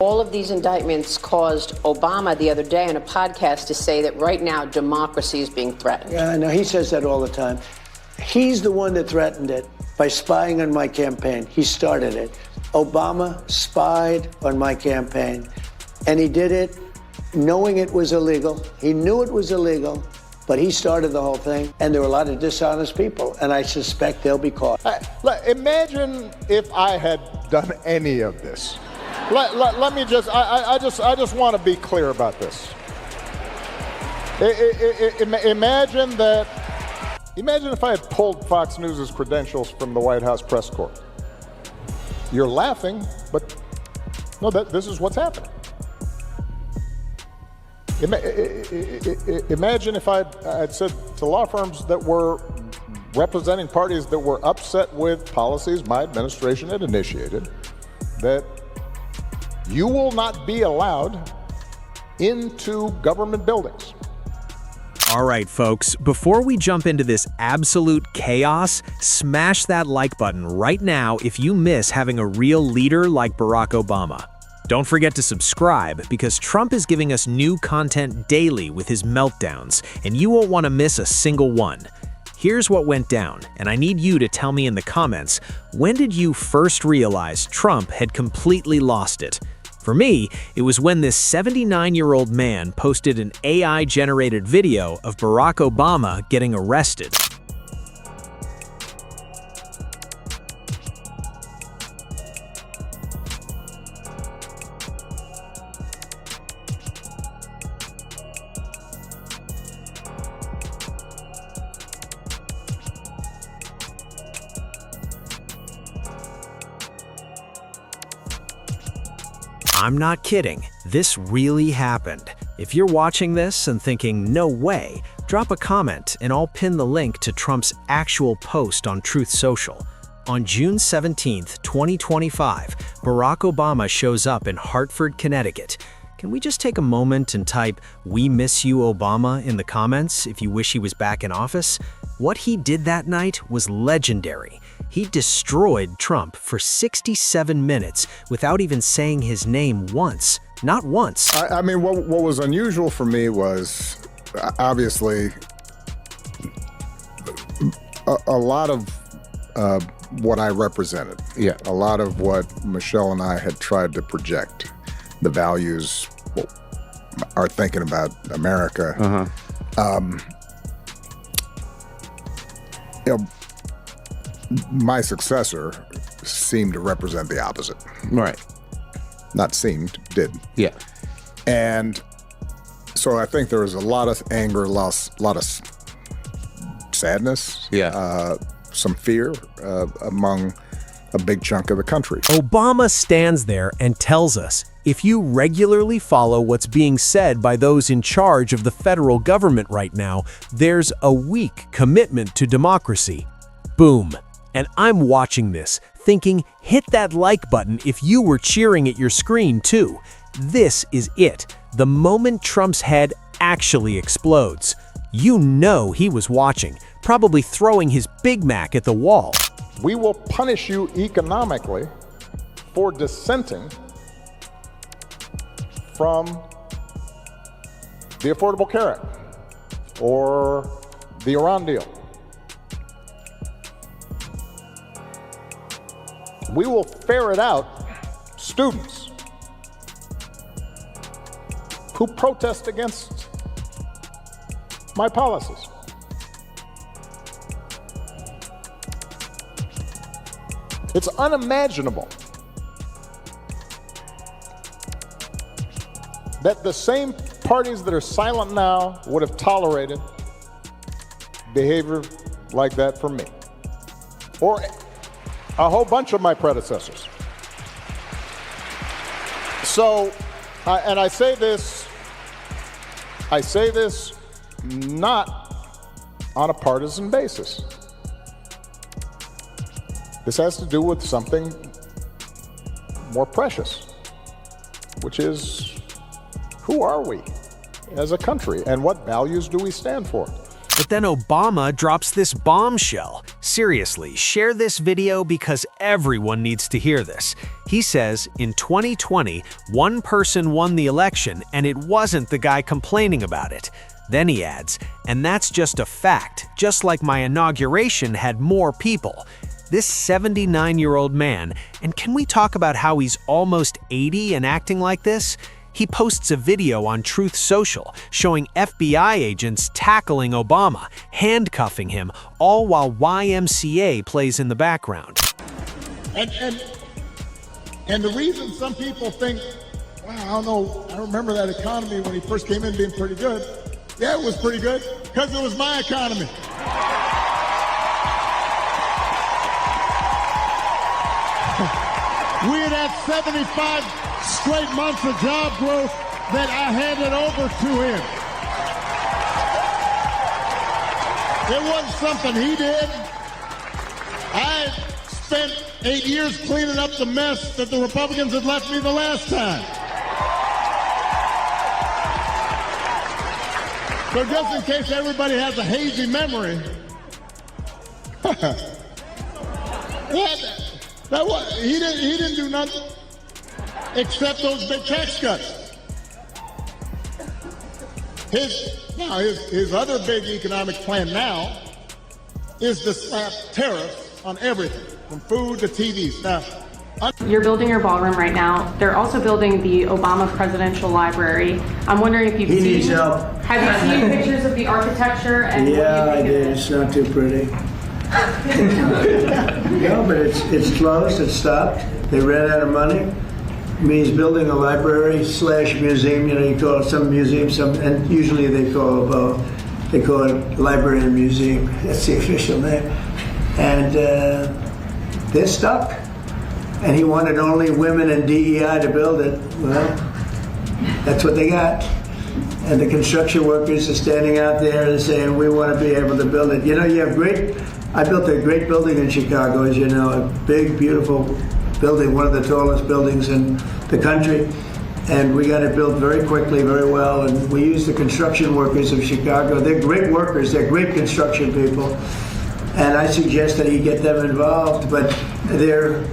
All of these indictments caused Obama the other day on a podcast to say that right now democracy is being threatened. Yeah, I know. He says that all the time. He's the one that threatened it by spying on my campaign. He started it. Obama spied on my campaign, and he did it knowing it was illegal. He knew it was illegal, but he started the whole thing, and there were a lot of dishonest people, and I suspect they'll be caught. Imagine if I had done any of this. Let me just, I just want to be clear about this. Imagine if I had pulled Fox News' credentials from the White House press corps. You're laughing, but no, this is what's happening. Imagine if I'd said to law firms that were representing parties that were upset with policies my administration had initiated, that you will not be allowed into government buildings. All right, folks, before we jump into this absolute chaos, smash that like button right now if you miss having a real leader like Barack Obama. Don't forget to subscribe because Trump is giving us new content daily with his meltdowns, and you won't want to miss a single one. Here's what went down, and I need you to tell me in the comments, when did you first realize Trump had completely lost it? For me, it was when this 79-year-old man posted an AI-generated video of Barack Obama getting arrested. I'm not kidding, this really happened. If you're watching this and thinking, no way, drop a comment and I'll pin the link to Trump's actual post on Truth Social. On June 17, 2025, Barack Obama shows up in Hartford, Connecticut. Can we just take a moment and type, "We miss you, Obama," in the comments if you wish he was back in office? What he did that night was legendary. He destroyed Trump for 67 minutes without even saying his name once. Not once. I mean, what was unusual for me was, obviously, a lot of what I represented. Yeah. A lot of what Michelle and I had tried to project. The values are thinking about America. My successor seemed to represent the opposite. Right. Not seemed, did. Yeah. And so I think there was a lot of anger, a lot of sadness, some fear among a big chunk of the country. Obama stands there and tells us, if you regularly follow what's being said by those in charge of the federal government right now, there's a weak commitment to democracy. Boom. And I'm watching this, thinking, hit that like button if you were cheering at your screen too. This is it, the moment Trump's head actually explodes. You know he was watching, probably throwing his Big Mac at the wall. We will punish you economically for dissenting from the Affordable Care Act or the Iran deal. We will ferret out students who protest against my policies. It's unimaginable that the same parties that are silent now would have tolerated behavior like that from me, or a whole bunch of my predecessors. So, and I say this not on a partisan basis. This has to do with something more precious, which is, who are we as a country and what values do we stand for? But then Obama drops this bombshell. seriously, share this video because everyone needs to hear this. He says, in 2020, one person won the election and it wasn't the guy complaining about it. Then he adds, and that's just a fact, just like my inauguration had more people. This 79-year-old man, and can we talk about how he's almost 80 and acting like this? He posts a video on Truth Social showing FBI agents tackling Obama, handcuffing him, all while YMCA plays in the background. And the reason some people think, wow, I don't know, I remember that economy when he first came in being pretty good. Yeah, it was pretty good, because it was my economy. We had had 75 straight months of job growth that I handed over to him. It wasn't something he did. I spent 8 years cleaning up the mess that the Republicans had left me the last time. So just in case everybody has a hazy memory, he didn't do nothing except those big tax cuts. His other big economic plan now is to slap tariffs on everything, from food to TVs. Now, you're building your ballroom right now. They're also building the Obama Presidential Library. I'm wondering if you've He seen. needs help. Have you seen pictures of the architecture? And Yeah, what I do you think did. of It's not too pretty. No, but it's closed. It's stopped. They ran out of money. I mean, he's building a library / museum. You know, you call it some museum, and usually they call it both. They call it library and museum. That's the official name. And they're stuck. And he wanted only women and DEI to build it. Well, that's what they got. And the construction workers are standing out there and saying, we want to be able to build it. You know, I built a great building in Chicago, as you know, a big, beautiful building, one of the tallest buildings in the country. And we got it built very quickly, very well. And we used the construction workers of Chicago. They're great workers. They're great construction people. And I suggest that you get them involved. But they're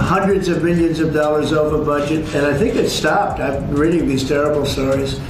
hundreds of millions of dollars over budget. And I think it stopped. I'm reading these terrible stories.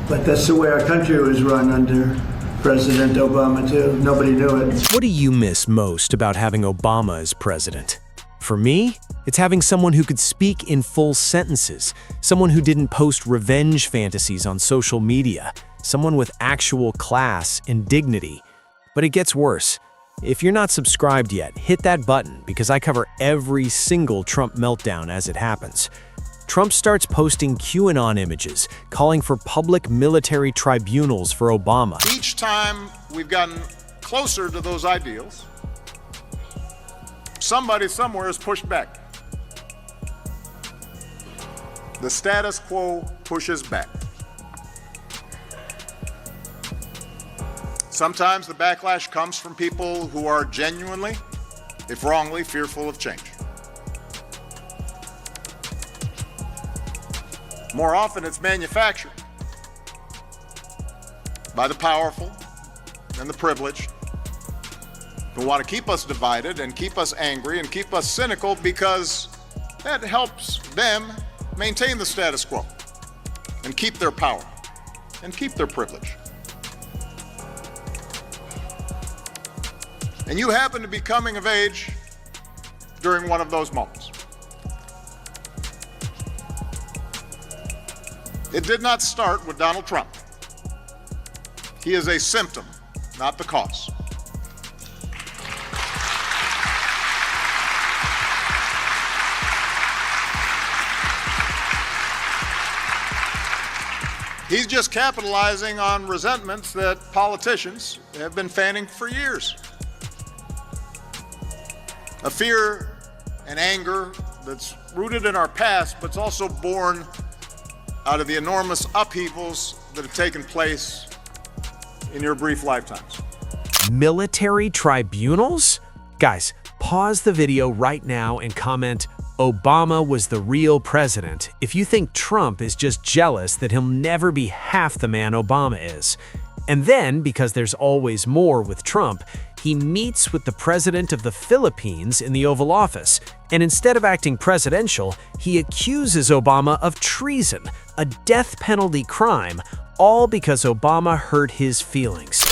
But that's the way our country was run under President Obama, too. Nobody knew it. What do you miss most about having Obama as president? For me, it's having someone who could speak in full sentences, someone who didn't post revenge fantasies on social media, someone with actual class and dignity. But it gets worse. If you're not subscribed yet, hit that button because I cover every single Trump meltdown as it happens. Trump starts posting QAnon images, calling for public military tribunals for Obama. each time we've gotten closer to those ideals, somebody somewhere has pushed back. The status quo pushes back. Sometimes the backlash comes from people who are genuinely, if wrongly, fearful of change. More often it's manufactured by the powerful and the privileged who want to keep us divided and keep us angry and keep us cynical because that helps them maintain the status quo and keep their power and keep their privilege. And you happen to be coming of age during one of those moments. It did not start with Donald Trump. He is a symptom, not the cause. He's just capitalizing on resentments that politicians have been fanning for years. A fear and anger that's rooted in our past, but it's also born out of the enormous upheavals that have taken place in your brief lifetimes. Military tribunals? Guys, pause the video right now and comment, Obama was the real president, if you think Trump is just jealous that he'll never be half the man Obama is. And then, because there's always more with Trump, he meets with the president of the Philippines in the Oval Office, and instead of acting presidential, he accuses Obama of treason, a death penalty crime, all because Obama hurt his feelings.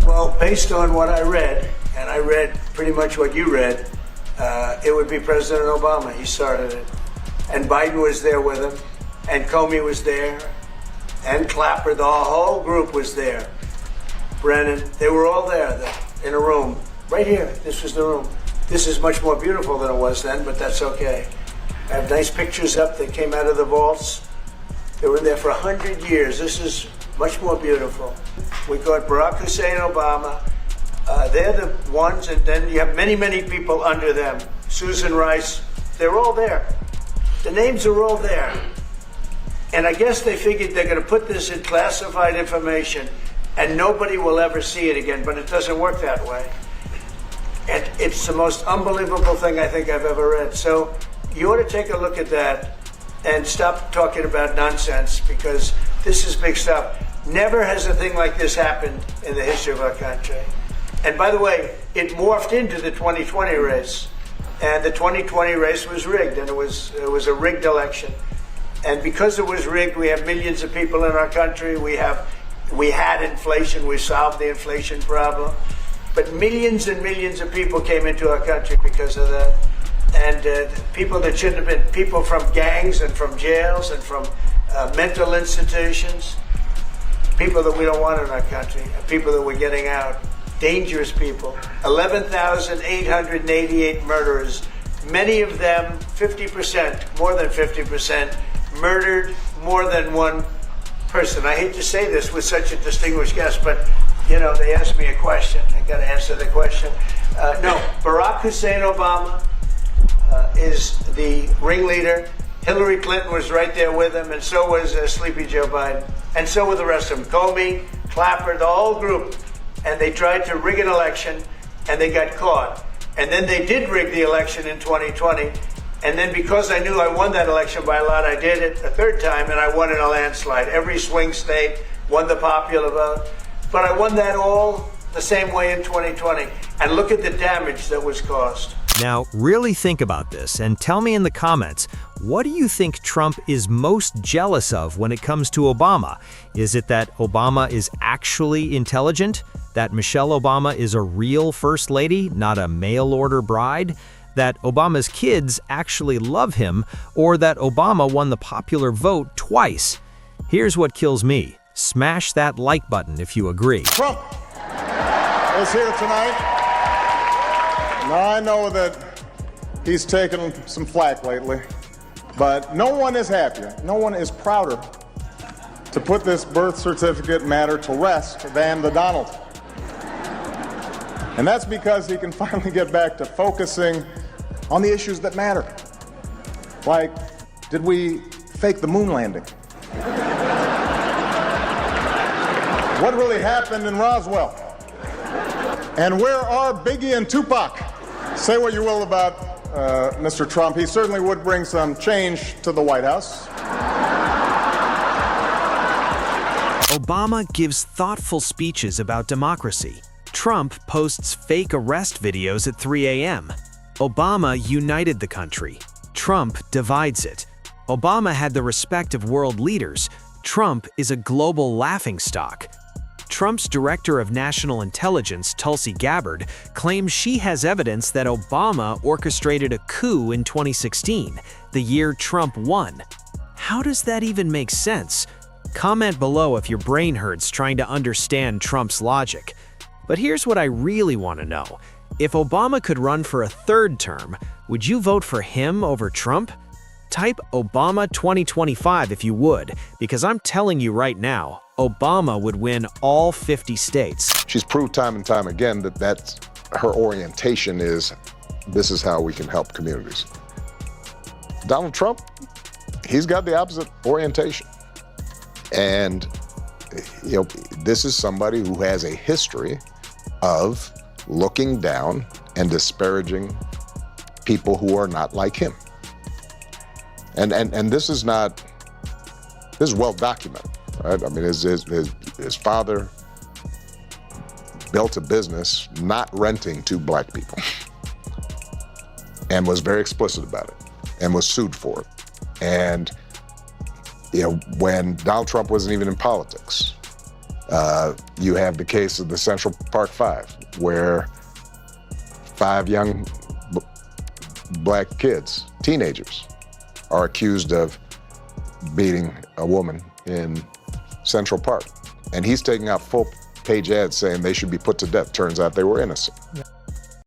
Well, based on what I read, and I read pretty much what you read, it would be President Obama. He started it. And Biden was there with him, and Comey was there, and Clapper, the whole group was there. Brennan, they were all there in a room. Right here, this was the room. This is much more beautiful than it was then, but that's okay. I have nice pictures up that came out of the vaults. They were there for 100 years. This is much more beautiful. We got Barack Hussein Obama. They're the ones, and then you have many, many people under them. Susan Rice, they're all there. The names are all there. And I guess they figured they're going to put this in classified information and nobody will ever see it again, but it doesn't work that way. And it's the most unbelievable thing I think I've ever read. So you ought to take a look at that and stop talking about nonsense, because this is big stuff. Never has a thing like this happened in the history of our country. And by the way, it morphed into the 2020 race. And the 2020 race was rigged, and it was a rigged election. And because it was rigged, we have millions of people in our country. We had inflation. We solved the inflation problem. But millions and millions of people came into our country because of that. And people that shouldn't have been, people from gangs and from jails and from mental institutions, people that we don't want in our country, people that we're getting out, dangerous people. 11,888 murderers, many of them, 50%, more than 50%, murdered more than one person. I hate to say this with such a distinguished guest, but you know, they asked me a question. I got to answer the question. No, Barack Hussein Obama is the ringleader. Hillary Clinton was right there with him, and so was Sleepy Joe Biden, and so were the rest of them. Comey, Clapper, the whole group. And they tried to rig an election, and they got caught. And then they did rig the election in 2020. And then because I knew I won that election by a lot, I did it a third time, and I won in a landslide. Every swing state won the popular vote. But I won that all the same way in 2020. And look at the damage that was caused. Now, really think about this and tell me in the comments, what do you think Trump is most jealous of when it comes to Obama? Is it that Obama is actually intelligent? That Michelle Obama is a real first lady, not a mail-order bride? That Obama's kids actually love him? Or that Obama won the popular vote twice? Here's what kills me. Smash that like button if you agree. Trump is here tonight. Now, I know that he's taken some flack lately, but no one is happier, no one is prouder to put this birth certificate matter to rest than the Donald. And that's because he can finally get back to focusing on the issues that matter. Like, did we fake the moon landing? What really happened in Roswell? And where are Biggie and Tupac? Say what you will about Mr. Trump. He certainly would bring some change to the White House. Obama gives thoughtful speeches about democracy. Trump posts fake arrest videos at 3 a.m. Obama united the country. Trump divides it. Obama had the respect of world leaders. Trump is a global laughingstock. Trump's director of national intelligence, Tulsi Gabbard, claims she has evidence that Obama orchestrated a coup in 2016, the year Trump won. How does that even make sense? Comment below if your brain hurts trying to understand Trump's logic. But here's what I really want to know. If Obama could run for a third term, would you vote for him over Trump? Type Obama 2025 if you would, because I'm telling you right now, Obama would win all 50 states. She's proved time and time again that that's her orientation is, this is how we can help communities. Donald Trump, he's got the opposite orientation. And you know, this is somebody who has a history of looking down and disparaging people who are not like him. And this is well documented, right? I mean, his father built a business not renting to black people and was very explicit about it and was sued for it. And when Donald Trump wasn't even in politics, you have the case of the Central Park Five, where 5 young black kids, teenagers, are accused of beating a woman in Central Park. And he's taking out full-page ads saying they should be put to death. Turns out they were innocent.